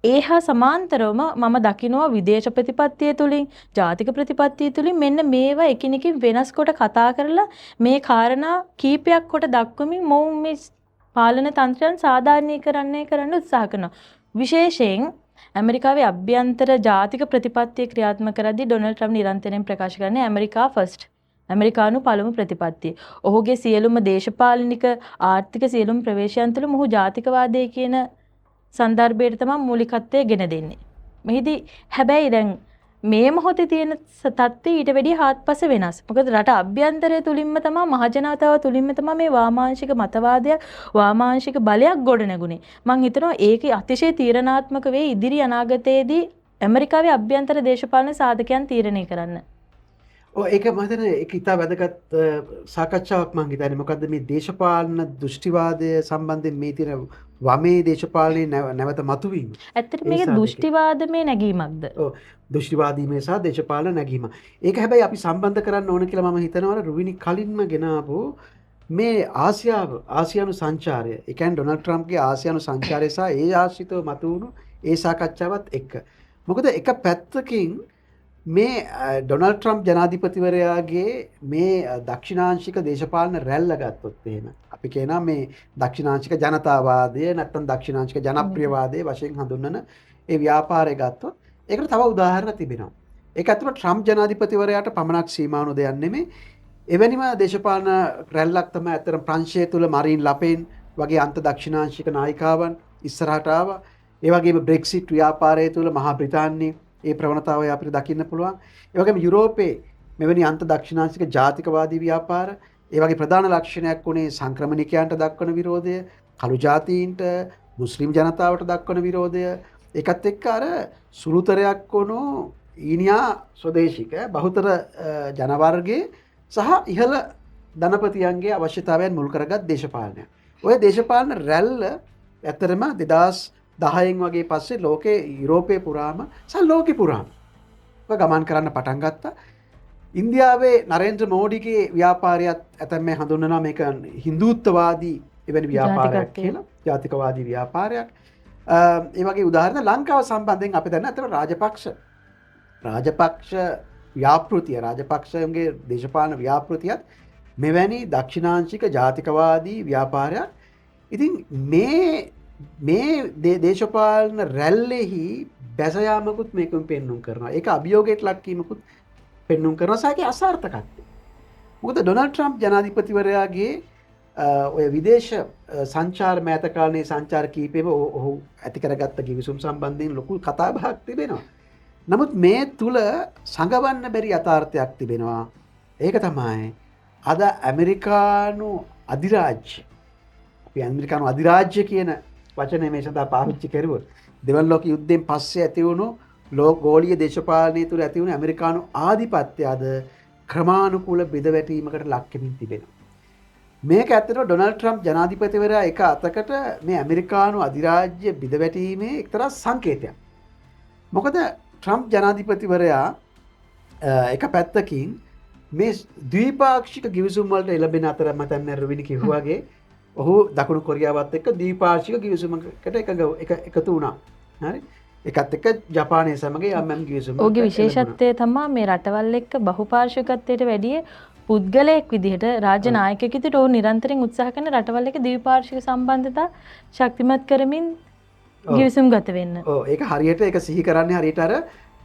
ඒ හා සමාන්තරවම මම දකිනවා විදේශ ප්‍රතිපත්තිය තුලින් ජාතික ප්‍රතිපත්තිය තුලින් මෙන්න මේවා එකිනෙකින් වෙනස් කොට කතා කරලා මේ කාරණා කීපයක් කොට දක්වමින් මොවුන් මේ පාලන තන්ත්‍රයන් සාධාරණීකරණය කරන්න උත්සාහ කරනවා. විශේෂයෙන් ඇමරිකාවේ අභ්‍යන්තර ජාතික ප්‍රතිපත්තිය ක්‍රියාත්මක කරද්දී ඩොනල්ඩ් ට්‍රම්ප් නිරන්තරයෙන් ප්‍රකාශ කරන්නේ ඇමරිකා ෆස්ට්. ඇමරිකානු පළමු ප්‍රතිපත්තිය. ඔහුගේ සියලුම දේශපාලනික ආර්ථික සියලුම ප්‍රවේශයන් තුළ මොහු ජාතිකවාදය කියන සන්දර්භයට තමයි මූලිකත්වය ගෙන දෙන්නේ. මෙහිදී හැබැයි දැන් මේ මොහොතේ තියෙන තත්ත්වය ඊට වැඩිය හාත්පස වෙනස්. මොකද රට අභ්‍යන්තරය තුලින්ම තමයි මහජනතාව තුලින්ම තමයි මේ වාමාංශික මතවාදයක් වාමාංශික බලයක් ගොඩනැගුණේ. මම හිතනවා ඒක අතිශය තීරණාත්මක වේ ඉදිරි අනාගතයේදී ඇමරිකාවේ අභ්‍යන්තර දේශපාලන සාධකයන් තීරණය කරන්න. ඒක මම හිතන්නේ ඒක ඉතා වැදගත් සාකච්ඡාවක් මම හිතන්නේ. මොකද්ද මේ දේශපාලන දෘෂ්ටිවාදය සම්බන්ධයෙන් මේ තියෙන වමේ දේශපාලනයේ නැවත මතුවීම. ඇත්තට මේක දෘෂ්ටිවාදමේ නැගීමක්ද? ඔව් දෘෂ්ටිවාදීමේ සහ දේශපාලන නැගීම. ඒක හැබැයි අපි සම්බන්ධ කරන්න ඕන කියලා මම හිතනවා රුවිනි කලින්ම ගෙනාවු මේ ආසියානු සංචාරය. ඒ කියන්නේ ඩොනල්ඩ් ට්‍රම්ප්ගේ ආසියානු සංචාරය සහ ඒ ආශ්‍රිතව මතුවුණු ඒ සාකච්ඡාවත් එක්ක. මොකද එක පැත්තකින් මේ ඩොනල්ඩ් ට්‍රම්ප් ජනාධිපතිවරයාගේ මේ දක්ෂිණාංශික දේශපාලන රැල්ල ගත්තොත් එහෙම අපි කියනවා මේ දක්ෂිණාංශික ජනතාවාදය නැත්නම් දක්ෂිණාංශික ජනප්‍රියවාදය වශයෙන් හඳුන්වන ඒ ව්‍යාපාරය ගත්තොත් ඒකට තව උදාහරණ තිබෙනවා. ඒක ඇත්තට ට්‍රම්ප් ජනාධිපතිවරයාට පමණක් සීමාවුණු දෙයක් නෙමෙයි. එවැනිම දේශපාලන රැල්ලක් තමයි ඇත්තටම ප්‍රංශය තුල මරීන් ලපෙන් වගේ අන්ත දක්ෂිණාංශික නායිකාවන් ඉස්සරහට ආවා. ඒ වගේම බ්‍රෙක්සිට් ව්‍යාපාරය තුල මහා බ්‍රිතාන්‍යයේ ඒ ප්‍රවණතාවය අපිට දකින්න පුළුවන්. ඒ වගේම යුරෝපයේ මෙවැනි අන්ත දක්ෂිණාංශික ජාතිකවාදී ව්‍යාපාර, ඒ වගේ ප්‍රධාන ලක්ෂණයක් වුණේ සංක්‍රමණිකයන්ට දක්වන විරෝධය, කළු ජාතීන්ට, මුස්ලිම් ජනතාවට දක්වන විරෝධය, ඒකත් එක්ක අර සුළුතරයක් වුණු ඊනියා ස්වදේශික බහුතර ජනවර්ගයේ සහ ඉහළ ධනපතියන්ගේ අවශ්‍යතාවයන් මුල් කරගත් දේශපාලනය. ඔය දේශපාලන රැල්ල ඇත්තටම 2010න් වගේ පස්සේ ලෝකේ යුරෝපයේ පුරාම සහ ලෝකෙ පුරාම ගමන් කරන්න පටන් ගත්තා. ඉන්දියාවේ නරේන්ද්‍ර මෝඩිගේ ව්‍යාපාරයත් ඇතැම් මේ හඳුන්වනවා මේක හින්දුත්වවාදී එවැනි ව්‍යාපාරයක් කියලා. ජාතිකවාදී ව්‍යාපාරයක්. ඒ වගේ උදාහරණ ලංකාව සම්බන්ධයෙන් අපි දන්න අතන රාජපක්ෂ ව්‍යාපෘතිය රාජපක්ෂයන්ගේ දේශපාලන ව්‍යාපෘතියත් මෙවැනි දක්ෂිණාංශික ජාතිකවාදී ව්‍යාපාරයක්. ඉතින් මේ දේශපාලන රැල්ලෙහි බැසයාමකුත් මේකම පෙන්නුම් කරනවා. ඒක අභියෝගයට ලක්වීමකුත් පෙන්නුම් කරනවා. සාකේ අසාර්ථකත්වය. මොකද ඩොනල්ඩ් ට්‍රම්ප් ජනාධිපතිවරයාගේ ඔය විදේශ සංචාර මෑත කාලේ සංචාර කීපෙම ඔහු ඇති කරගත්ත කිවිසුම් සම්බන්ධයෙන් ලොකු කතාබහක් තිබෙනවා. නමුත් මේ තුල සංගවන්න බැරි යථාර්ථයක් තිබෙනවා. ඒක තමයි අද ඇමරිකානු අධිරාජ්‍ය. අපි ඇමරිකානු අධිරාජ්‍ය කියන වචනේ මේ සඳහා පාවිච්චි කරුවොත් දෙවන ලෝක යුද්ධයෙන් පස්සේ ඇති වුණු ගෝලීය දේශපාලනය තුළ ඇති වුණු ඇමරිකානු ආධිපත්‍ය අද ක්‍රමානුකූල බෙදවැටීමකට ලක් වෙමින් තිබෙනවා. මේක ඇත්තටම ඩොනල්ඩ් ට්‍රම්ප් ජනාධිපතිවරයා එක අතකට මේ ඇමරිකානු අධිරාජ්‍ය බිඳවැටීමේ එක්තරා සංකේතයක්. මොකද ට්‍රම්ප් ජනාධිපතිවරයා එක පැත්තකින් මේ ද්විපාක්ෂික ගිවිසුම් වලට එළඹෙන අතර මතන්න රුවිනි කිව්වාගේ ඔහු දකුණු කොරියාවත් එක්ක ද්විපාක්ෂික ගිවිසුමකට එකතු වුණා. හරි? එකත් එක්ක ජපානය සමග යම් ගිවිසුමක්. ඔහුගේ විශේෂත්වය තමයි මේ රටවල් එක්ක බහුපාර්ශ්විකත්වයට වැඩිය පුද්ගලයෙක් විදිහට රාජ්‍ය නායකයෙක් විදිහට ඔහු නිරන්තරයෙන් උත්සාහ කරන රටවල් එක්ක ද්විපාර්ශ්වික සම්බන්ධතා ශක්තිමත් කරමින් ගිවිසුම් ගත වෙන්න. ඔව් ඒක හරියට ඒක සිහි කරන්නේ හරියට අර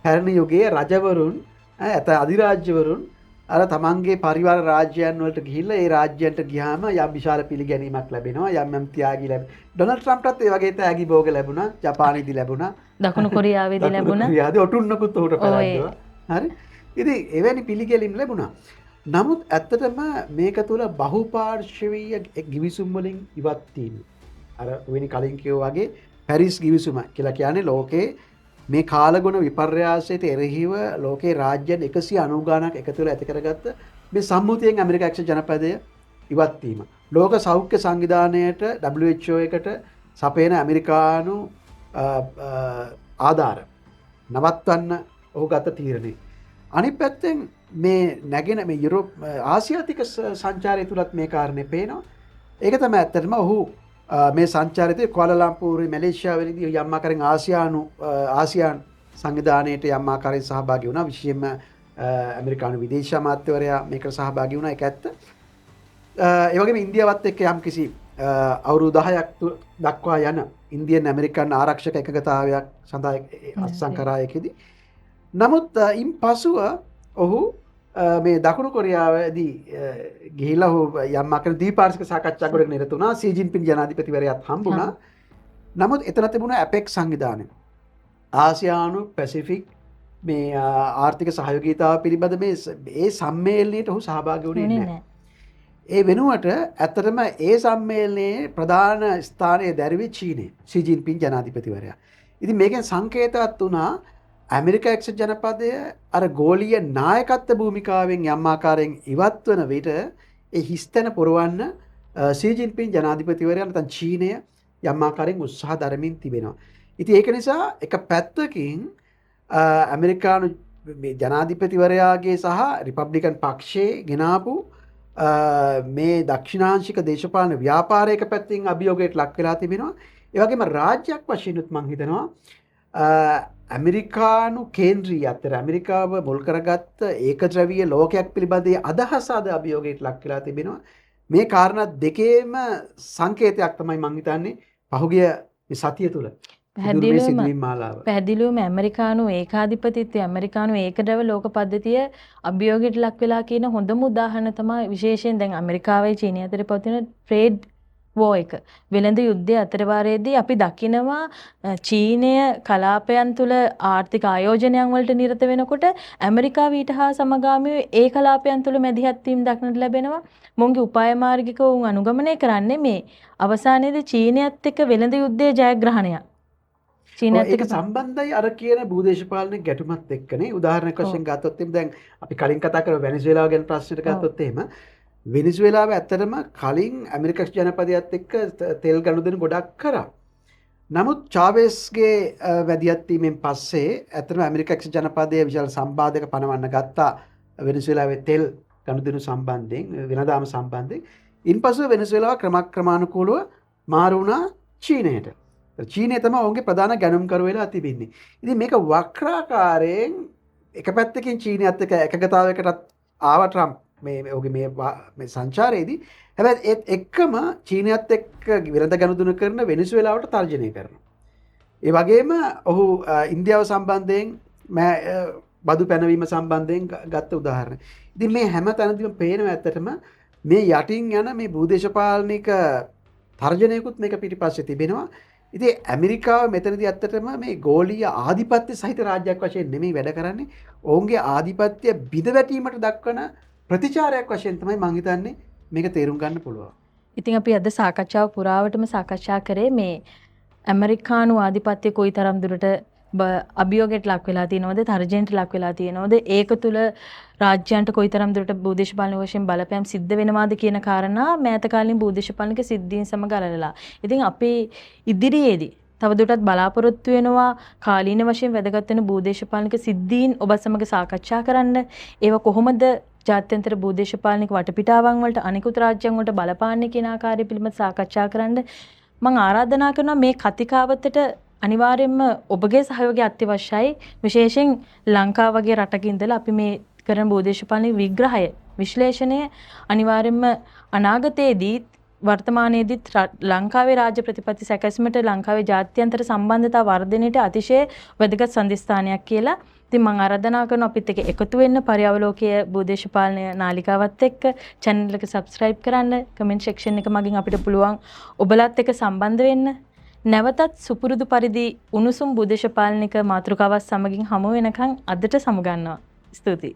පැරණි යුගයේ රජවරුන් ඇත අධිරාජ්‍යවරුන් අර තමන්ගේ පරිවාර රාජ්‍යයන් වලට ගිහිල්ලා ඒ රාජ්‍යයන්ට ගියාම යම් විශාල පිළිගැනීමක් ලැබෙනවා යම් ත්‍යාගී ලැබෙනවා. ඩොනල්ඩ් ට්‍රම්ප්ටත් ඒ වගේ ත්‍යාගී භෝග ලැබුණා. ජපානයේදී ලැබුණා. දකුණු කොරියාවේදී ලැබුණා. කොරියාවේ ඔටුන්නකුත් උහුට පැලැන්දුවා. හරි. ඉතින් එවැනි පිළිගැලීම් ලැබුණා. නමුත් ඇත්තටම මේක තුළ බහුපාර්ශ්වීය ගිවිසුම් වලින් ඉවත් වීම. අර වෙනි කලින් කිව්වා වගේ පැරිස් ගිවිසුම කියලා කියන්නේ ලෝකේ මේ කාලගුණ විපර්යාසයට එරෙහිව ලෝකේ රාජ්‍යයන් 190 ගණනක් එකතු වෙලා ඇති කරගත්ත මේ සම්මුතියෙන් ඇමරිකා එක්සත් ජනපදය ඉවත් වීම. ලෝක සෞඛ්‍ය සංවිධානයට WHO එකට සපයන ඇමරිකානු ආධාර නවත්වන්න ඔහු ගත තීරණය. අනිත් පැත්තෙන් මේ නැගෙන මේ යුරෝප ආසියාතික සංචාරය තුලත් මේ කාරණේ පේනවා. ඒක තමයි ඇත්තටම ඔහු මේ සංචාරිතය කුවාලාලම්පූරේ මැලේසියාවේදී යම් ආකාරයෙන් ආසියානු සංවිධානයේට යම් ආකාරයෙන් සහභාගී වුණා. විශේෂයෙන්ම ඇමරිකානු විදේශ අමාත්‍යවරයා මේකට සහභාගී වුණා. ඒක ඇත්ත. ඒ වගේම ඉන්දියාවත් එක්ක යම් කිසි අවුරුදු 10ක් දක්වා යන ඉන්දියන් ඇමරිකන් ආරක්ෂක එකගතාවයක් සඳහා අත්සන් කරා එකේදී. නමුත් ඉන් පසුව ඔහු මේ දකුණු කොරියාවේදී ගිහිලා ඔහු යම් ආකාරයක ද්විපාර්ශ්වික සාකච්ඡාවකට නිරත වුණා. සී ජින්පින් ජනාධිපතිවරයාත් හම්බුණා. නමුත් එතන තිබුණ ඇපෙක් සංවිධානය ආසියානු පැසිෆික් මේ ආර්ථික සහයෝගීතාව පිළිබඳ මේ සම්මේලනයට ඔහු සහභාගී වුණේ නැහැ. ඒ වෙනුවට ඇත්තටම ඒ සම්මේලනයේ ප්‍රධාන ස්ථානයේ දැරුවේ චීනය. සී ජින්පින් ජනාධිපතිවරයා. ඉතින් මේකෙන් සංකේතවත් වුණා ඇමරිකා එක්සත් ජනපදය අර ගෝලීය නායකත්ව භූමිකාවෙන් යම් ආකාරයෙන් ඉවත් වන විට ඒ හිස්තැන පුරවන්න සී ජින්පින් ජනාධිපතිවරයා නැත්නම් චීනය යම් ආකාරයෙන් උත්සාහ දරමින් තිබෙනවා. ඉතින් ඒක නිසා එක පැත්තකින් ඇමරිකානු මේ ජනාධිපතිවරයාගේ සහ රිපබ්ලිකන් පක්ෂයේ ගෙනාපු මේ දක්ෂිණාංශික දේශපාලන ව්‍යාපාරයක පැත්තෙන් අභියෝගයට ලක් වෙලා තිබෙනවා. ඒ වගේම රාජ්‍යයක් වශයෙන් උත් මම හිතනවා ඇමරිකානු කේන්ද්‍රීය අතර ඇමරිකාව මුල් කරගත්ත ඒකද්‍රවීය ලෝකයක් පිළිබඳව අදහස අද අභියෝගයට ලක් වෙලා තිබෙනවා. මේ කාරණා දෙකේම සංකේතයක් තමයි මම හිතන්නේ පහුගිය මේ සතිය තුළ පැහැදිලිවම ඇමරිකානු ඒකාධිපතිත්වය ඇමරිකානු ඒකද්‍රව ලෝක පද්ධතිය අභියෝගයට ලක් වෙලා කියන හොඳම උදාහරණ තමයි විශේෂයෙන් දැන් ඇමරිකාවයි චීනය අතර පවතින ට්‍රේඩ් වෝ එක. වෙළඳ යුද්ධය අතරවාරයේදී අපි දකිනවා චීනය කලාපයන් තුළ ආර්ථික ආයෝජනයන් වලට නිරත වෙනකොට ඇමරිකාව ඊට හා සමගාමීව ඒ කලාපයන් තුළ මැදිහත් වීම දක්නට ලැබෙනවා. මොන්ගේ උපාය මාර්ගික වුන් අනුගමනය කරන්නේ මේ අවසානයේදී චීනයත් එක්ක වෙළඳ යුද්ධයේ ජයග්‍රහණයක්. ඒක සම්බන්ධයි අර කියන භූදේශපාලන ගැටුමත් එක්කනේ. උදාහරණයක් වශයෙන් ගත්තොත් එimhe දැන් අපි කලින් කතා කරා වෙනසුවෙලාව ගැන ප්‍රශ්නට ගත්තොත් එහෙම වෙනසුවෙලාව ඇත්තටම කලින් ඇමරිකා ජනපදයට එක්ක තෙල් ගනුදෙනු ගොඩක් කරා. නමුත් චාවෙස්ගේ වැදියත් වීමෙන් පස්සේ ඇත්තටම ඇමරිකා ජනපදයේ විශාල සම්බාධක පනවන්න ගත්තා වෙනසුවෙලාවේ තෙල් ගනුදෙනු සම්බන්ධයෙන් වෙනදාම සම්බන්ධයෙන්. ඉන්පසු වෙනසුවෙලාව ක්‍රමානුකූලව මාරු වුණා චීනයට. චීනය තමයි ඔවුන්ගේ ප්‍රධාන ගැනුම්කරු වෙලා තිබෙන්නේ. ඉතින් මේක වක්‍රාකාරයෙන් එක පැත්තකින් චීනයත් එක්ක එකගතාවයකටත් ආව ට්‍රම්ප් මේ සංචාරයේදී. හැබැයි ඒත් එක්කම චීනයත් එක්ක විරද ගනුදෙනු කරන වෙනසුවෙලාවට තර්ජනය කරනවා. ඒ වගේම ඔහු ඉන්දියාව සම්බන්ධයෙන් බදු පැනවීම සම්බන්ධයෙන් ගත්ත උදාහරණ. ඉතින් මේ හැම තැනදීම පේනවා ඇත්තටම මේ යටින් යන මේ භූදේශපාලනික තර්ජනයකුත් මේක පිටිපස්සේ තිබෙනවා. ඉතින් ඇමරිකාව මෙතනදී ඇත්තටම මේ ගෝලීය ආධිපත්‍ය සහිත රාජ්‍යයක් වශයෙන් නෙමෙයි වැඩ කරන්නේ. ඔවුන්ගේ ආධිපත්‍ය බිඳවැටීමට දක්වන ප්‍රතිචාරයක් වශයෙන් තමයි මම හිතන්නේ මේක තේරුම් ගන්න පුළුවන්. ඉතින් අපි අද සාකච්ඡාව පුරාවටම සාකච්ඡා කරේ මේ ඇමරිකානු ආධිපත්‍ය කොයිතරම් දුරට අභියෝගයට ලක් වෙලා තියෙනවද, තර්ජනයට ලක් වෙලා තියෙනවද, ඒක තුළ රාජ්‍යයන්ට කොයිතරම් දුරට භූදේශපාලන වශයෙන් බලපෑම් සිද්ධ වෙනවාද කියන කාරණා මෑත කාලීන භූදේශපාලනික සිද්ධීන් සමග අලලලා. ඉතින් අපි ඉදිරියේදී තවදුරටත් බලාපොරොත්තු වෙනවා කාලීන වශයෙන් වැදගත් වෙන භූදේශපාලනික සිද්ධීන් ඔබ සමග සාකච්ඡා කරන්න. ඒව කොහොමද ජාත්‍යන්තර භූදේශපාලනික වටපිටාවන් වලට අනිකුත් රාජ්‍යයන් වලට බලපාන්නේ කියන ආකාරය පිළිබඳව සාකච්ඡා කරන්න මම ආරාධනා කරනවා. මේ කතිකාවතට අනිවාර්යයෙන්ම ඔබගේ සහයෝගය අත්‍යවශ්‍යයි. විශේෂයෙන් ලංකාව වගේ රටක ඉඳලා අපි මේ කරන භූදේශපාලනික විග්‍රහය විශ්ලේෂණය අනිවාර්යයෙන්ම අනාගතයේදී වර්තමානයේදීත් ලංකාවේ රාජ්‍ය ප්‍රතිපත්ති සැකසීමට ලංකාවේ ජාත්‍යන්තර සම්බන්ධතා වර්ධනයට අතිශය වැදගත් සම්දිස්ථානයක් කියලා. ඉතින් මම ආරාධනා කරනවා අපිත් එක්ක එකතු වෙන්න පර්යාවලෝකීය භූදේශපාලන නාලිකාවත් එක්ක channel එක subscribe කරන්න, comment section එක මගින් අපිට පුළුවන් ඔබලත් එක්ක සම්බන්ධ වෙන්න. නැවතත් සුපුරුදු පරිදි උණුසුම් භූදේශපාලනික මාතෘකාවක් සමගින් හමු වෙනකන් අදට සමුගන්නවා. ස්තුතියි.